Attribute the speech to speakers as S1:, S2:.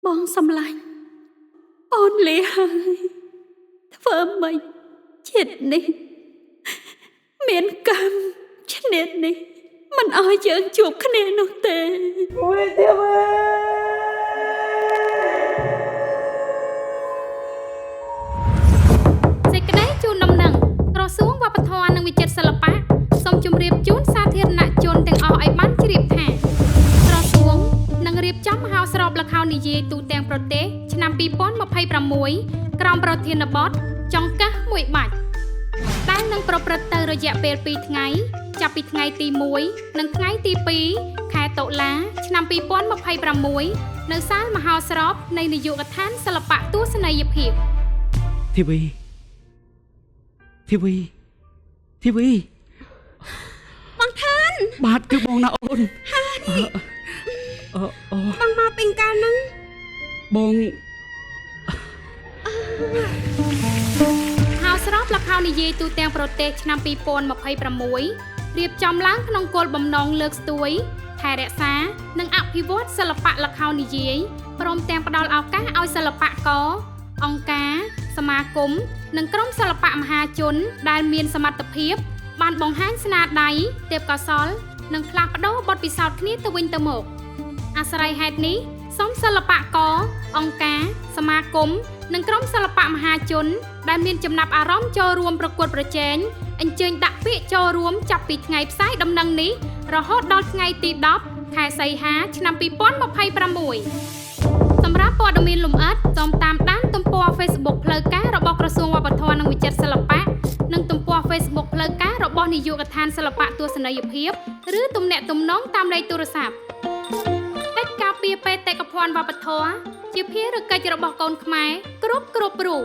S1: បងសំឡាញ់អូនលាហើយធ្វើម៉េចចិត្តនេះមានកម្មឈ្នាតនេះមិនអោយយើងជួបគ្នានោះទេ
S2: មួយទៀត
S3: សេចក្តីជូនដំណឹងក្រសួងវប្បធម៌និងវិចិត្រសិល្បៈសូមជម្រាបជូនសាធារណជនទាំងអស់ឲ្យបានជ្រាបថាក្រសួងនឹងរៀបចំមហោស្រពល្ខោននិយាយទូទាំងប្រទេសឆ្នាំ2026ក្រោមប្រធានបទចង្កឹះមួយបាច់ដែលនឹងប្រព្រឹត្តទៅរយៈពេល2ថ្ងៃចាប់ពីថ្ងៃទី1និងថ្ងៃទី2ខែតុលាឆ្នាំ2026នៅសាលមហោស្រពនៃនាយកដ្ឋានសិល្បៈទស្សនីយភាព
S2: ធីវី
S1: បងថាន
S2: បាទគឺបងណាអូន
S1: បងមកពីកាលហ្នឹង
S2: បង
S3: ហោស្រពល្ខោននិយាយទូទាំងប្រទេសឆ្នាំ2026រៀបចំឡើងក្នុងគោលបំណងលើកស្ទួយថែរក្សានិងអភិវឌ្ឍសិល្បៈល្ខោននិយាយព្រមទាំងផ្ដល់ឱកាសឲ្យសិល្បករអង្គការសមាគមនិងក្រុមសិល្បៈមហាជនដែលមានសមត្ថភាពបានបង្ហាញស្នាដៃទេពកោសល្យនិងផ្លាស់ប្ដូរបទពិសោធន៍គ្នាទៅវិញទៅមកអាស្រ័យហេតុនេះសូមសិល្បករអង្គការសមាគមនិងក្រុមសិល្បៈមហាជនដែលមានចំណាប់អារម្មណ៍ចូលរួមប្រកួតប្រជែងអញ្ជើញដាក់ពាក្យចូលរួមចាប់ពីថ្ងៃផ្សាយដំណឹងនេះរហូតដល់ថ្ងៃទី10ខែសីហាឆ្នាំ2026សម្រាប់ព័ត៌មានលម្អិតសូមតាមដានទំព័រ Facebook ផ្លូវការរបស់ក្រសួងវប្បធម៌និងវិចិត្រសិល្បៈនិងទំព័រ Facebook ផ្លូវការរបស់នាយកដ្ឋានសិល្បៈទស្សនីយភាពឬទំនាក់ទំនងតាមលេខទូរស័ព្ទកិច្ចការពារបេតិកភណ្ឌវប្បធម៌ជាភារកិច្ចរបស់កូនខ្មែរគ្រប់រូប